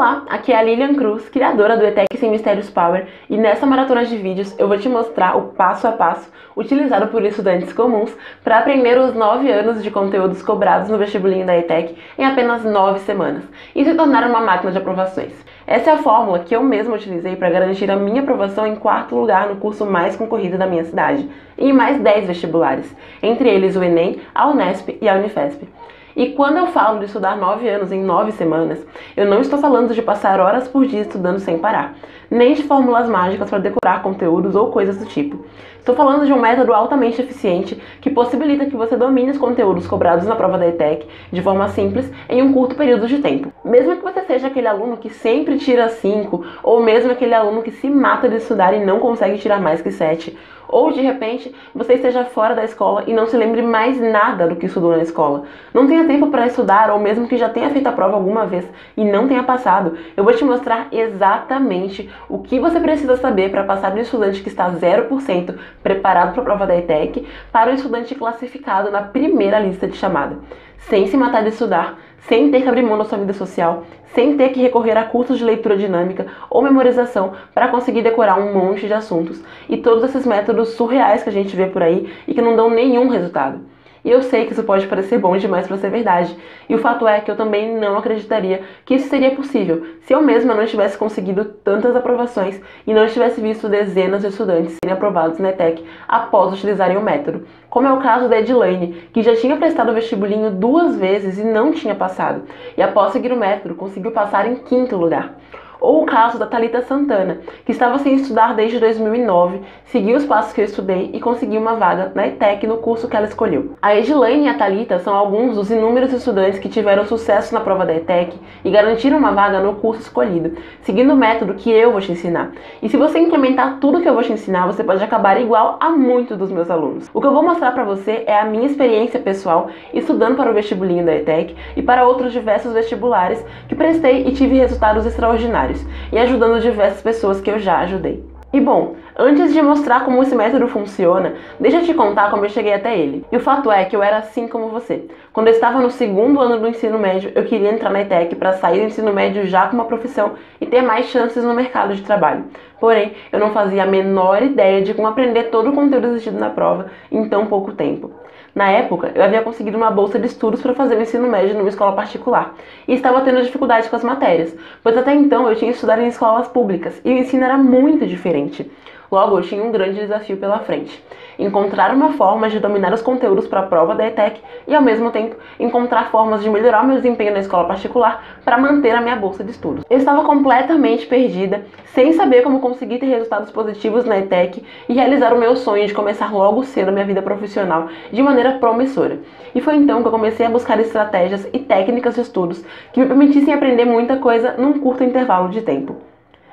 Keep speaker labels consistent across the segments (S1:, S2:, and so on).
S1: Olá, aqui é a Lilian Cruz, criadora do ETEC Sem Mistérios Power, e nessa maratona de vídeos eu vou te mostrar o passo a passo utilizado por estudantes comuns para aprender os 9 anos de conteúdos cobrados no vestibulinho da ETEC em apenas 9 semanas e se tornar uma máquina de aprovações. Essa é a fórmula que eu mesma utilizei para garantir a minha aprovação em 4º lugar no curso mais concorrido da minha cidade, e em mais 10 vestibulares, entre eles o Enem, a Unesp e a Unifesp. E quando eu falo de estudar 9 anos em 9 semanas, eu não estou falando de passar horas por dia estudando sem parar, nem de fórmulas mágicas para decorar conteúdos ou coisas do tipo. Estou falando de um método altamente eficiente que possibilita que você domine os conteúdos cobrados na prova da ETEC de forma simples em um curto período de tempo. Mesmo que você seja aquele aluno que sempre tira 5, ou mesmo aquele aluno que se mata de estudar e não consegue tirar mais que 7, ou de repente você esteja fora da escola e não se lembre mais nada do que estudou na escola, não tenha tempo para estudar, ou mesmo que já tenha feito a prova alguma vez e não tenha passado, eu vou te mostrar exatamente o que você precisa saber para passar do estudante que está 0% preparado para a prova da ETEC para o estudante classificado na primeira lista de chamada, sem se matar de estudar, sem ter que abrir mão da sua vida social, sem ter que recorrer a cursos de leitura dinâmica ou memorização para conseguir decorar um monte de assuntos e todos esses métodos surreais que a gente vê por aí e que não dão nenhum resultado. E eu sei que isso pode parecer bom demais para ser verdade, e o fato é que eu também não acreditaria que isso seria possível se eu mesma não tivesse conseguido tantas aprovações e não tivesse visto dezenas de estudantes serem aprovados na ETEC após utilizarem o método, como é o caso da Edilane, que já tinha prestado o vestibulinho 2 vezes e não tinha passado, e após seguir o método conseguiu passar em 5º lugar. Ou o caso da Thalita Santana, que estava sem estudar desde 2009, seguiu os passos que eu estudei e conseguiu uma vaga na ETEC no curso que ela escolheu. A Edilane e a Thalita são alguns dos inúmeros estudantes que tiveram sucesso na prova da ETEC e garantiram uma vaga no curso escolhido, seguindo o método que eu vou te ensinar. E se você implementar tudo que eu vou te ensinar, você pode acabar igual a muitos dos meus alunos. O que eu vou mostrar para você é a minha experiência pessoal estudando para o vestibulinho da ETEC e para outros diversos vestibulares que prestei e tive resultados extraordinários, e ajudando diversas pessoas que eu já ajudei. E bom, antes de mostrar como esse método funciona, deixa eu te contar como eu cheguei até ele. E o fato é que eu era assim como você. Quando eu estava no 2º ano do ensino médio, eu queria entrar na ETEC para sair do ensino médio já com uma profissão e ter mais chances no mercado de trabalho. Porém, eu não fazia a menor ideia de como aprender todo o conteúdo exigido na prova em tão pouco tempo. Na época, eu havia conseguido uma bolsa de estudos para fazer o ensino médio numa escola particular e estava tendo dificuldade com as matérias, pois até então eu tinha estudado em escolas públicas e o ensino era muito diferente. Logo, eu tinha um grande desafio pela frente: encontrar uma forma de dominar os conteúdos para a prova da ETEC e, ao mesmo tempo, encontrar formas de melhorar o meu desempenho na escola particular para manter a minha bolsa de estudos. Eu estava completamente perdida, sem saber como conseguir ter resultados positivos na ETEC e realizar o meu sonho de começar logo cedo a minha vida profissional de maneira promissora. E foi então que eu comecei a buscar estratégias e técnicas de estudos que me permitissem aprender muita coisa num curto intervalo de tempo.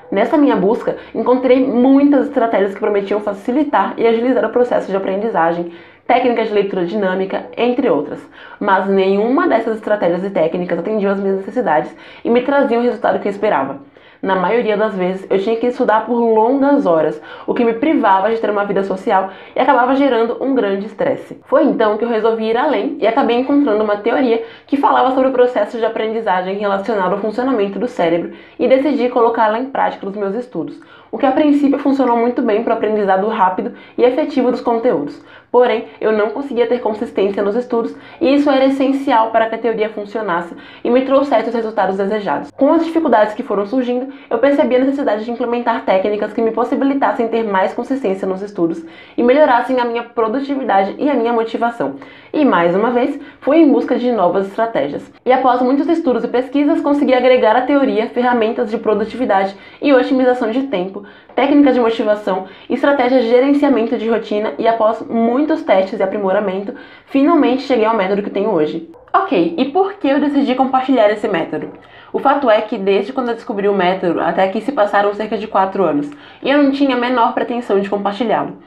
S1: Nessa minha busca, encontrei muitas estratégias que prometiam facilitar e agilizar o processo de aprendizagem, técnicas de leitura dinâmica, entre outras. Mas nenhuma dessas estratégias e técnicas atendiam às minhas necessidades e me trazia o resultado que eu esperava. Na maioria das vezes, eu tinha que estudar por longas horas, o que me privava de ter uma vida social e acabava gerando um grande estresse. Foi então que eu resolvi ir além e acabei encontrando uma teoria que falava sobre o processo de aprendizagem relacionado ao funcionamento do cérebro e decidi colocá-la em prática nos meus estudos, o que a princípio funcionou muito bem para o aprendizado rápido e efetivo dos conteúdos. Porém, eu não conseguia ter consistência nos estudos e isso era essencial para que a teoria funcionasse e me trouxesse os resultados desejados. Com as dificuldades que foram surgindo, eu percebi a necessidade de implementar técnicas que me possibilitassem ter mais consistência nos estudos e melhorassem a minha produtividade e a minha motivação. E, mais uma vez, fui em busca de novas estratégias. E após muitos estudos e pesquisas, consegui agregar à teoria ferramentas de produtividade e otimização de tempo, técnicas de motivação, estratégias de gerenciamento de rotina e, após muitos testes e aprimoramento, finalmente cheguei ao método que tenho hoje. Ok, e por que eu decidi compartilhar esse método? O fato é que desde quando eu descobri o método até aqui se passaram cerca de 4 anos, e eu não tinha a menor pretensão de compartilhá-lo.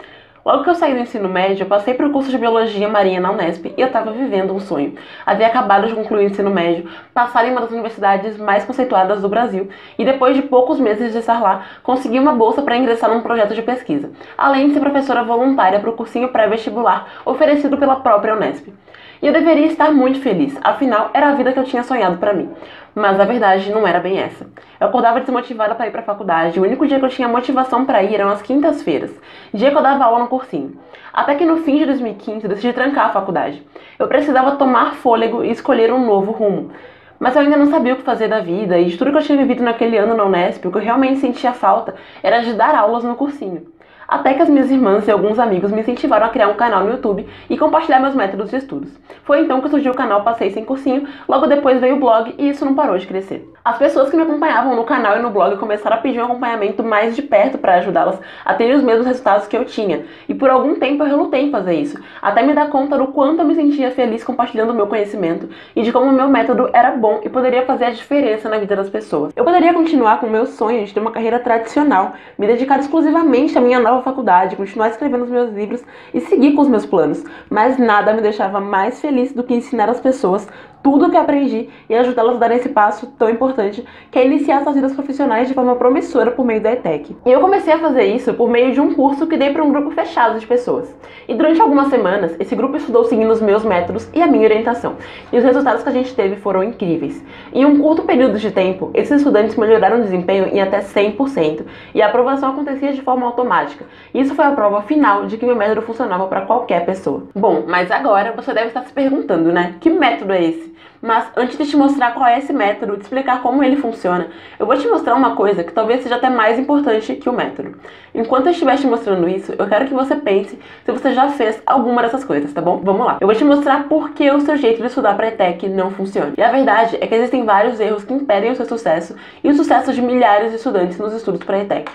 S1: Logo que eu saí do ensino médio, eu passei para o curso de Biologia Marinha na Unesp e eu estava vivendo um sonho. Havia acabado de concluir o ensino médio, passar em uma das universidades mais conceituadas do Brasil e depois de poucos meses de estar lá, consegui uma bolsa para ingressar num projeto de pesquisa, além de ser professora voluntária para o cursinho pré-vestibular oferecido pela própria Unesp. E eu deveria estar muito feliz, afinal era a vida que eu tinha sonhado para mim. Mas a verdade não era bem essa. Eu acordava desmotivada para ir para a faculdade. O único dia que eu tinha motivação para ir eram as quintas-feiras, dia que eu dava aula no cursinho. Até que no fim de 2015 eu decidi trancar a faculdade. Eu precisava tomar fôlego e escolher um novo rumo. Mas eu ainda não sabia o que fazer da vida, e de tudo que eu tinha vivido naquele ano na Unesp, o que eu realmente sentia falta era de dar aulas no cursinho. Até que as minhas irmãs e alguns amigos me incentivaram a criar um canal no YouTube e compartilhar meus métodos de estudos. Foi então que surgiu o canal Passei Sem Cursinho, logo depois veio o blog e isso não parou de crescer. As pessoas que me acompanhavam no canal e no blog começaram a pedir um acompanhamento mais de perto para ajudá-las a terem os mesmos resultados que eu tinha. E por algum tempo eu relutei em fazer isso, até me dar conta do quanto eu me sentia feliz compartilhando o meu conhecimento e de como o meu método era bom e poderia fazer a diferença na vida das pessoas. Eu poderia continuar com o meu sonho de ter uma carreira tradicional, me dedicar exclusivamente à minha nova faculdade, continuar escrevendo os meus livros e seguir com os meus planos, mas nada me deixava mais feliz do que ensinar as pessoas tudo o que aprendi e ajudá-las a dar esse passo tão importante que é iniciar suas vidas profissionais de forma promissora por meio da ETEC. E eu comecei a fazer isso por meio de um curso que dei para um grupo fechado de pessoas. E durante algumas semanas, esse grupo estudou seguindo os meus métodos e a minha orientação. E os resultados que a gente teve foram incríveis. Em um curto período de tempo, esses estudantes melhoraram o desempenho em até 100%. E a aprovação acontecia de forma automática. Isso foi a prova final de que meu método funcionava para qualquer pessoa. Bom, mas agora você deve estar se perguntando, né? Que método é esse? Mas antes de te mostrar qual é esse método, de explicar como ele funciona, eu vou te mostrar uma coisa que talvez seja até mais importante que o método. Enquanto eu estiver te mostrando isso, eu quero que você pense se você já fez alguma dessas coisas, tá bom? Vamos lá. Eu vou te mostrar por que o seu jeito de estudar para ETEC não funciona. E a verdade é que existem vários erros que impedem o seu sucesso e o sucesso de milhares de estudantes nos estudos para ETEC.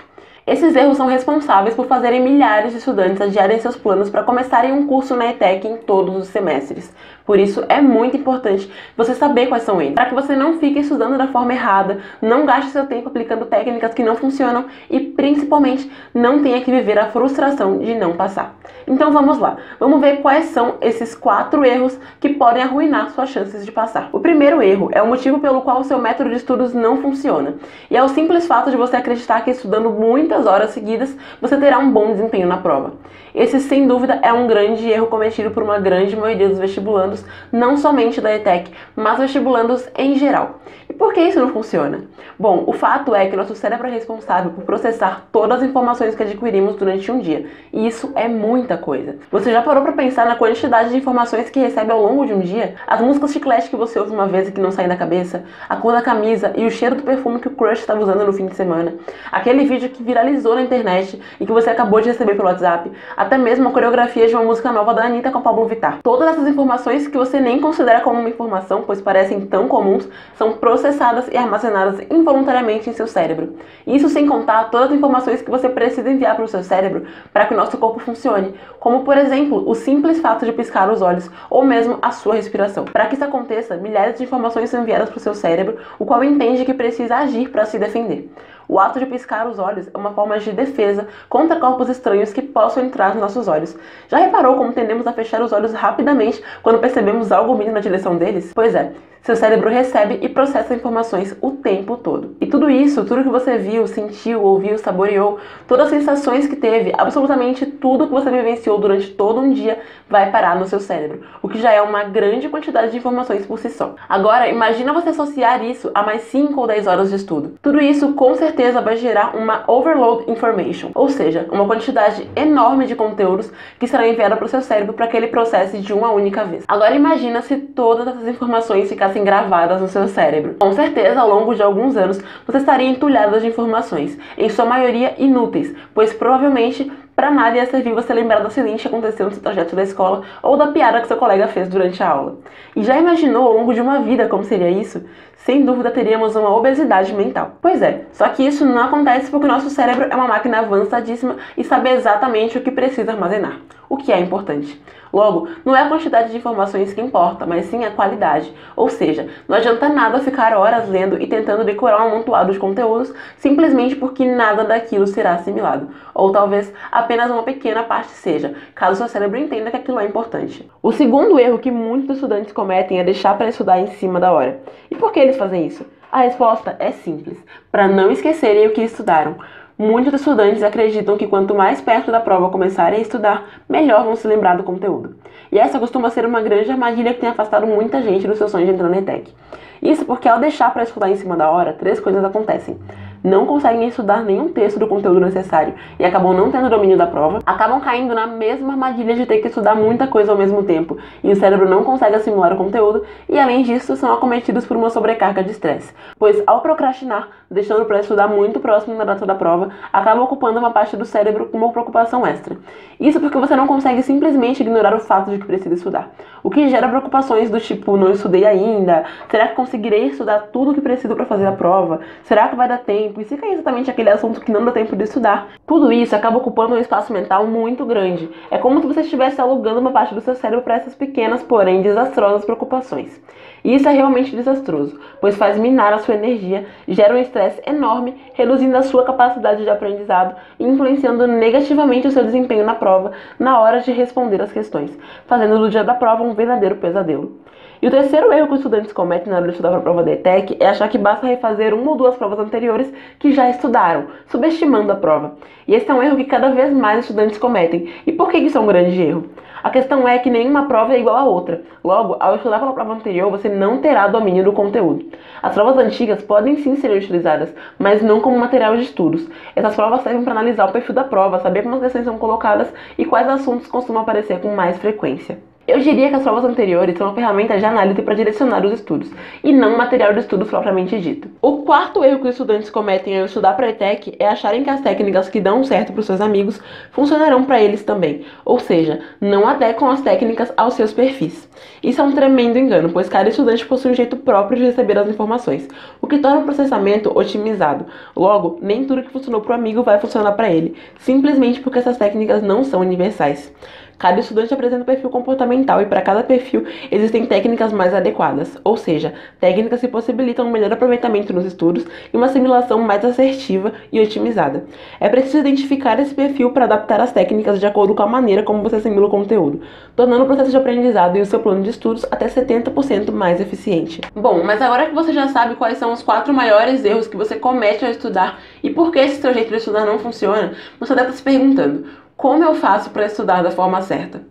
S1: Esses erros são responsáveis por fazerem milhares de estudantes adiarem seus planos para começarem um curso na ETEC em todos os semestres. Por isso, é muito importante você saber quais são eles, para que você não fique estudando da forma errada, não gaste seu tempo aplicando técnicas que não funcionam e, principalmente, não tenha que viver a frustração de não passar. Então vamos lá, vamos ver quais são esses 4 erros que podem arruinar suas chances de passar. O primeiro erro é o motivo pelo qual o seu método de estudos não funciona, e é o simples fato de você acreditar que estudando muitas horas seguidas você terá um bom desempenho na prova. Esse, sem dúvida, é um grande erro cometido por uma grande maioria dos vestibulandos, não somente da ETEC, mas vestibulandos em geral. E por que isso não funciona? Bom, o fato é que nosso cérebro é responsável por processar todas as informações que adquirimos durante um dia, e isso é muita coisa. Você já parou para pensar na quantidade de informações que recebe ao longo de um dia? As músicas chiclete que você ouve uma vez e que não saem da cabeça, a cor da camisa e o cheiro do perfume que o crush estava usando no fim de semana, aquele vídeo que viralizou na internet e que você acabou de receber pelo WhatsApp, até mesmo a coreografia de uma música nova da Anitta com a Pablo Vittar. Todas essas informações que você nem considera como uma informação, pois parecem tão comuns, são processadas e armazenadas involuntariamente em seu cérebro. Isso sem contar todas as informações que você precisa enviar para o seu cérebro para que o nosso corpo funcione, como por exemplo, o simples fato de piscar os olhos ou mesmo a sua respiração. Para que isso aconteça, milhares de informações são enviadas para o seu cérebro, o qual entende que precisa agir para se defender. O ato de piscar os olhos é uma forma de defesa contra corpos estranhos que possam entrar nos nossos olhos. Já reparou como tendemos a fechar os olhos rapidamente quando percebemos algo vindo na direção deles? Pois é, seu cérebro recebe e processa informações o tempo todo. E tudo isso, tudo que você viu, sentiu, ouviu, saboreou, todas as sensações que teve, absolutamente tudo que você vivenciou durante todo um dia vai parar no seu cérebro, o que já é uma grande quantidade de informações por si só. Agora, imagina você associar isso a mais 5 ou 10 horas de estudo. Tudo isso com certeza vai gerar uma overload information, ou seja, uma quantidade enorme de conteúdos que será enviada para o seu cérebro para que ele processe de uma única vez. Agora imagina se todas essas informações ficassem gravadas no seu cérebro. Com certeza, ao longo de alguns anos, você estaria entulhado de informações, em sua maioria inúteis, pois provavelmente para nada ia servir você lembrar do acidente que aconteceu no seu trajeto da escola ou da piada que seu colega fez durante a aula. E já imaginou ao longo de uma vida como seria isso? Sem dúvida teríamos uma obesidade mental. Pois é, só que isso não acontece porque o nosso cérebro é uma máquina avançadíssima e sabe exatamente o que precisa armazenar, o que é importante. Logo, não é a quantidade de informações que importa, mas sim a qualidade. Ou seja, não adianta nada ficar horas lendo e tentando decorar um amontoado de conteúdos simplesmente porque nada daquilo será assimilado. Ou talvez apenas uma pequena parte seja, caso seu cérebro entenda que aquilo é importante. O segundo erro que muitos estudantes cometem é deixar para estudar em cima da hora. E por que eles fazem isso? A resposta é simples: para não esquecerem o que estudaram. Muitos estudantes acreditam que quanto mais perto da prova começarem a estudar, melhor vão se lembrar do conteúdo. E essa costuma ser uma grande armadilha que tem afastado muita gente do seu sonho de entrar na ETEC. Isso porque ao deixar para estudar em cima da hora, 3 coisas acontecem. Não conseguem estudar nenhum texto do conteúdo necessário e acabam não tendo domínio da prova, acabam caindo na mesma armadilha de ter que estudar muita coisa ao mesmo tempo e o cérebro não consegue assimilar o conteúdo e, além disso, são acometidos por uma sobrecarga de estresse, pois ao procrastinar, deixando para estudar muito próximo da data da prova, acaba ocupando uma parte do cérebro com uma preocupação extra. Isso porque você não consegue simplesmente ignorar o fato de que precisa estudar, o que gera preocupações do tipo, não estudei ainda, será que conseguirei estudar tudo o que preciso para fazer a prova, será que vai dar tempo? E se cair exatamente aquele assunto que não dá tempo de estudar. Tudo isso acaba ocupando um espaço mental muito grande. É como se você estivesse alugando uma parte do seu cérebro para essas pequenas, porém desastrosas preocupações. E isso é realmente desastroso, pois faz minar a sua energia, gera um estresse enorme, reduzindo a sua capacidade de aprendizado e influenciando negativamente o seu desempenho na prova na hora de responder as questões, fazendo do dia da prova um verdadeiro pesadelo. E o terceiro erro que os estudantes cometem na hora de estudar para a prova da ETEC é achar que basta refazer uma ou 2 provas anteriores que já estudaram, subestimando a prova. E esse é um erro que cada vez mais estudantes cometem. E por que isso é um grande erro? A questão é que nenhuma prova é igual a outra. Logo, ao estudar pela prova anterior, você não terá domínio do conteúdo. As provas antigas podem sim ser utilizadas, mas não como material de estudos. Essas provas servem para analisar o perfil da prova, saber como as questões são colocadas e quais assuntos costumam aparecer com mais frequência. Eu diria que as provas anteriores são uma ferramenta de análise para direcionar os estudos, e não um material de estudos propriamente dito. O quarto erro que os estudantes cometem ao estudar para a ETEC é acharem que as técnicas que dão certo para os seus amigos funcionarão para eles também, ou seja, não adequam as técnicas aos seus perfis. Isso é um tremendo engano, pois cada estudante possui um jeito próprio de receber as informações, o que torna o processamento otimizado. Logo, nem tudo que funcionou para o amigo vai funcionar para ele, simplesmente porque essas técnicas não são universais. Cada estudante apresenta um perfil comportamental e para cada perfil existem técnicas mais adequadas, ou seja, técnicas que possibilitam um melhor aproveitamento nos estudos e uma assimilação mais assertiva e otimizada. É preciso identificar esse perfil para adaptar as técnicas de acordo com a maneira como você assimila o conteúdo, tornando o processo de aprendizado e o seu plano de estudos até 70% mais eficiente. Bom, mas agora que você já sabe quais são os 4 maiores erros que você comete ao estudar e por que esse seu jeito de estudar não funciona, você deve estar se perguntando: como eu faço para estudar da forma certa?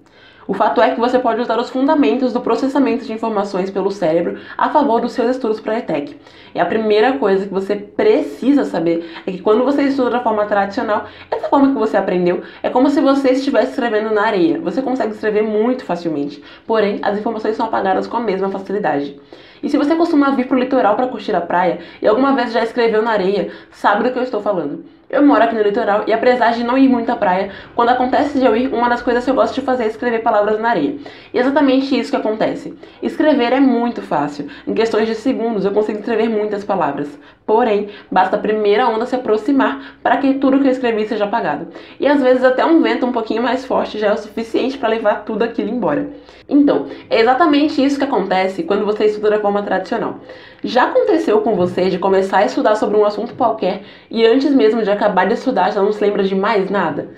S1: O fato é que você pode usar os fundamentos do processamento de informações pelo cérebro a favor dos seus estudos para a ETEC. E a primeira coisa que você precisa saber é que quando você estuda da forma tradicional, essa forma que você aprendeu é como se você estivesse escrevendo na areia. Você consegue escrever muito facilmente, porém as informações são apagadas com a mesma facilidade. E se você costuma vir pro litoral para curtir a praia e alguma vez já escreveu na areia, sabe do que eu estou falando. Eu moro aqui no litoral e apesar de não ir muito à praia, quando acontece de eu ir, uma das coisas que eu gosto de fazer é escrever palavras na areia. E é exatamente isso que acontece. Escrever é muito fácil. Em questões de segundos eu consigo escrever muitas palavras. Porém, basta a primeira onda se aproximar para que tudo que eu escrevi seja apagado. E às vezes até um vento um pouquinho mais forte já é o suficiente para levar tudo aquilo embora. Então, é exatamente isso que acontece quando você estuda da forma tradicional. Já aconteceu com você de começar a estudar sobre um assunto qualquer e antes mesmo de acabar de estudar já não se lembra de mais nada?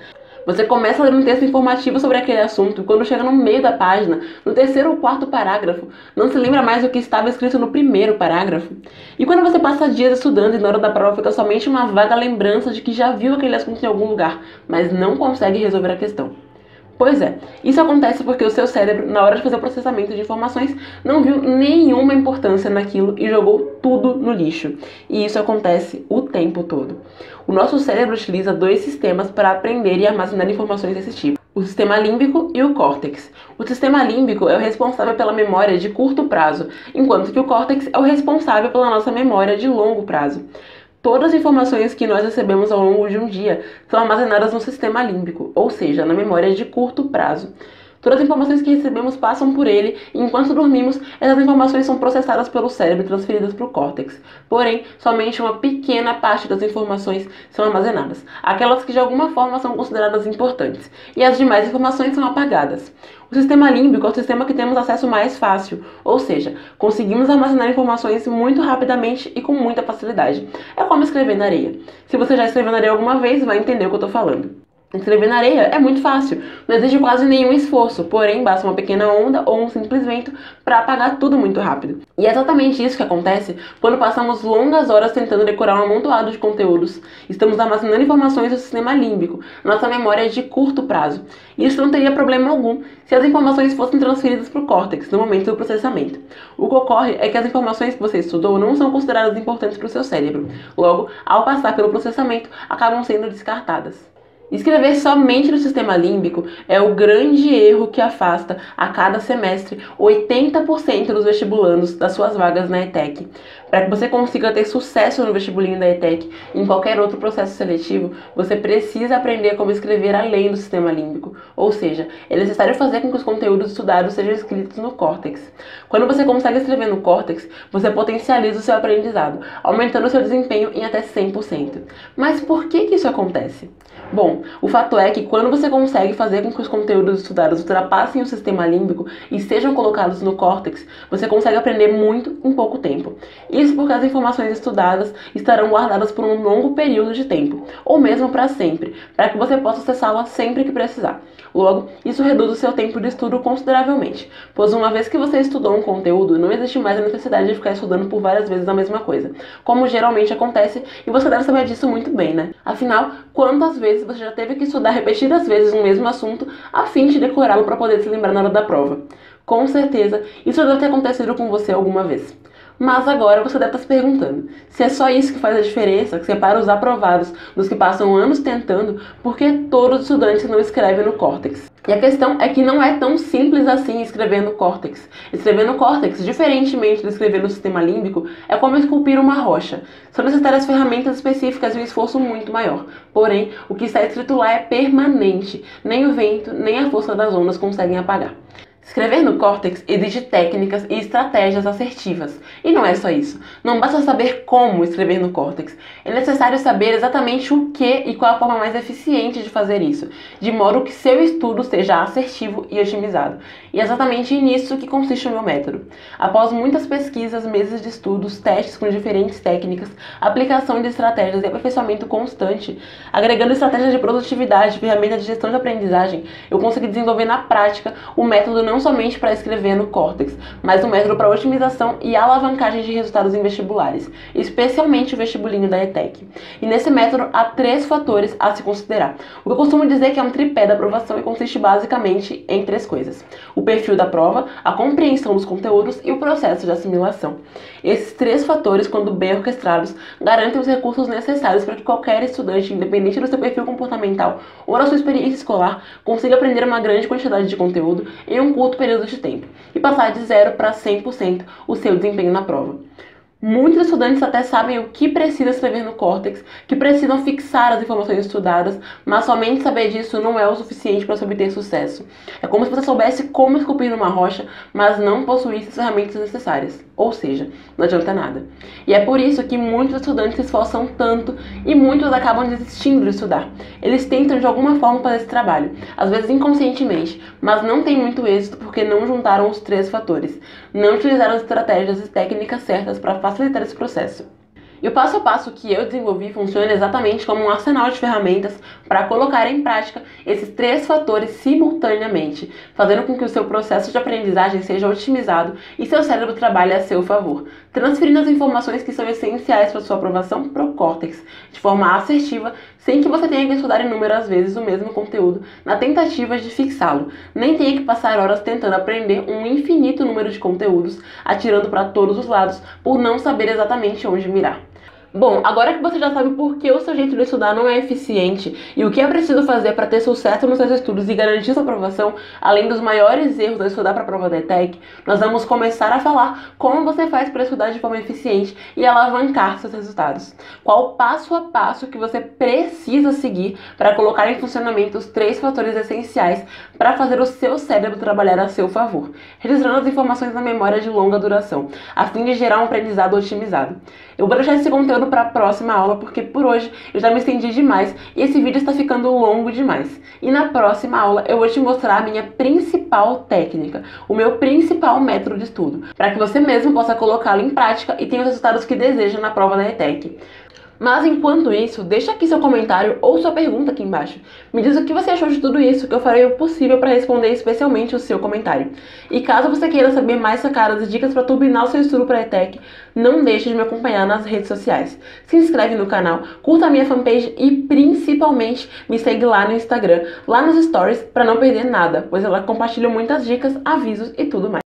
S1: Você começa a ler um texto informativo sobre aquele assunto e quando chega no meio da página, no 3º ou 4º parágrafo, não se lembra mais do que estava escrito no 1º parágrafo. E quando você passa dias estudando e na hora da prova fica somente uma vaga lembrança de que já viu aquele assunto em algum lugar, mas não consegue resolver a questão. Pois é, isso acontece porque o seu cérebro, na hora de fazer o processamento de informações, não viu nenhuma importância naquilo e jogou tudo no lixo. E isso acontece o tempo todo. O nosso cérebro utiliza 2 sistemas para aprender e armazenar informações desse tipo: o sistema límbico e o córtex. O sistema límbico é o responsável pela memória de curto prazo, enquanto que o córtex é o responsável pela nossa memória de longo prazo. Todas as informações que nós recebemos ao longo de um dia são armazenadas no sistema límbico, ou seja, na memória de curto prazo. Todas as informações que recebemos passam por ele e enquanto dormimos, essas informações são processadas pelo cérebro e transferidas para o córtex. Porém, somente uma pequena parte das informações são armazenadas, aquelas que de alguma forma são consideradas importantes, e as demais informações são apagadas. O sistema límbico é o sistema que temos acesso mais fácil, ou seja, conseguimos armazenar informações muito rapidamente e com muita facilidade. É como escrever na areia. Se você já escreveu na areia alguma vez, vai entender o que eu estou falando. Escrever na areia é muito fácil, não exige quase nenhum esforço, porém basta uma pequena onda ou um simples vento para apagar tudo muito rápido. E é exatamente isso que acontece quando passamos longas horas tentando decorar um amontoado de conteúdos. Estamos armazenando informações do sistema límbico, nossa memória é de curto prazo. E isso não teria problema algum se as informações fossem transferidas para o córtex no momento do processamento. O que ocorre é que as informações que você estudou não são consideradas importantes para o seu cérebro. Logo, ao passar pelo processamento, acabam sendo descartadas. Escrever somente no sistema límbico é o grande erro que afasta a cada semestre 80% dos vestibulandos das suas vagas na ETEC. Para que você consiga ter sucesso no vestibulinho da ETEC e em qualquer outro processo seletivo, você precisa aprender como escrever além do sistema límbico. Ou seja, é necessário fazer com que os conteúdos estudados sejam escritos no córtex. Quando você consegue escrever no córtex, você potencializa o seu aprendizado, aumentando o seu desempenho em até 100%. Mas por que isso acontece? Bom, o fato é que quando você consegue fazer com que os conteúdos estudados ultrapassem o sistema límbico e sejam colocados no córtex, você consegue aprender muito em pouco tempo. Isso porque as informações estudadas estarão guardadas por um longo período de tempo, ou mesmo para sempre, para que você possa acessá-las sempre que precisar. Logo, isso reduz o seu tempo de estudo consideravelmente, pois uma vez que você estudou um conteúdo, não existe mais a necessidade de ficar estudando por várias vezes a mesma coisa, como geralmente acontece, e você deve saber disso muito bem, né? Afinal, quantas vezes você já teve que estudar repetidas vezes o mesmo assunto a fim de decorá-lo para poder se lembrar na hora da prova? Com certeza, isso deve ter acontecido com você alguma vez. Mas agora você deve estar se perguntando, se é só isso que faz a diferença, que separa os aprovados dos que passam anos tentando, por que todos os estudantes não escrevem no córtex? E a questão é que não é tão simples assim escrever no córtex. Escrever no córtex, diferentemente de escrever no sistema límbico, é como esculpir uma rocha. São necessárias ferramentas específicas e um esforço muito maior. Porém, o que está escrito lá é permanente. Nem o vento, nem a força das ondas conseguem apagar. Escrever no córtex exige técnicas e estratégias assertivas. E não é só isso. Não basta saber como escrever no córtex. É necessário saber exatamente o que e qual a forma mais eficiente de fazer isso, de modo que seu estudo seja assertivo e otimizado. E é exatamente nisso que consiste o meu método. Após muitas pesquisas, meses de estudos, testes com diferentes técnicas, aplicação de estratégias e aperfeiçoamento constante, agregando estratégias de produtividade, ferramentas de gestão de aprendizagem, eu consegui desenvolver na prática o método não somente para escrever no córtex, mas um método para otimização e alavancagem de resultados em vestibulares, especialmente o vestibulinho da ETEC. E nesse método há 3 fatores a se considerar. O que eu costumo dizer que é um tripé da aprovação e consiste basicamente em 3 coisas: o perfil da prova, a compreensão dos conteúdos e o processo de assimilação. Esses 3 fatores, quando bem orquestrados, garantem os recursos necessários para que qualquer estudante, independente do seu perfil comportamental ou da sua experiência escolar, consiga aprender uma grande quantidade de conteúdo em um curto período de tempo e passar de 0 para 100% o seu desempenho na prova. Muitos estudantes até sabem o que precisa escrever no córtex, que precisam fixar as informações estudadas, mas somente saber disso não é o suficiente para se obter sucesso. É como se você soubesse como esculpir uma rocha, mas não possuísse as ferramentas necessárias. Ou seja, não adianta nada. E é por isso que muitos estudantes se esforçam tanto e muitos acabam desistindo de estudar. Eles tentam de alguma forma fazer esse trabalho, às vezes inconscientemente, mas não tem muito êxito porque não juntaram os 3 fatores. Não utilizaram as estratégias e técnicas certas para facilitar esse processo. E o passo a passo que eu desenvolvi funciona exatamente como um arsenal de ferramentas para colocar em prática esses 3 fatores simultaneamente, fazendo com que o seu processo de aprendizagem seja otimizado e seu cérebro trabalhe a seu favor, transferindo as informações que são essenciais para sua aprovação para o córtex, de forma assertiva, sem que você tenha que estudar inúmeras vezes o mesmo conteúdo na tentativa de fixá-lo, nem tenha que passar horas tentando aprender um infinito número de conteúdos, atirando para todos os lados, por não saber exatamente onde mirar. Bom, agora que você já sabe por que o seu jeito de estudar não é eficiente e o que é preciso fazer para ter sucesso nos seus estudos e garantir sua aprovação, além dos maiores erros ao estudar para a prova da ETEC, nós vamos começar a falar como você faz para estudar de forma eficiente e alavancar seus resultados. Qual o passo a passo que você precisa seguir para colocar em funcionamento os 3 fatores essenciais para fazer o seu cérebro trabalhar a seu favor, registrando as informações na memória de longa duração, a fim de gerar um aprendizado otimizado. Eu vou deixar esse conteúdo para a próxima aula, porque por hoje eu já me estendi demais e esse vídeo está ficando longo demais. E na próxima aula eu vou te mostrar a minha principal técnica, o meu principal método de estudo, para que você mesmo possa colocá-lo em prática e tenha os resultados que deseja na prova da ETEC. Mas enquanto isso, deixa aqui seu comentário ou sua pergunta aqui embaixo. Me diz o que você achou de tudo isso, que eu farei o possível para responder especialmente o seu comentário. E caso você queira saber mais sacadas e dicas para turbinar o seu estudo para ETEC, não deixe de me acompanhar nas redes sociais. Se inscreve no canal, curta a minha fanpage e principalmente me segue lá no Instagram, lá nos stories, para não perder nada, pois ela compartilha muitas dicas, avisos e tudo mais.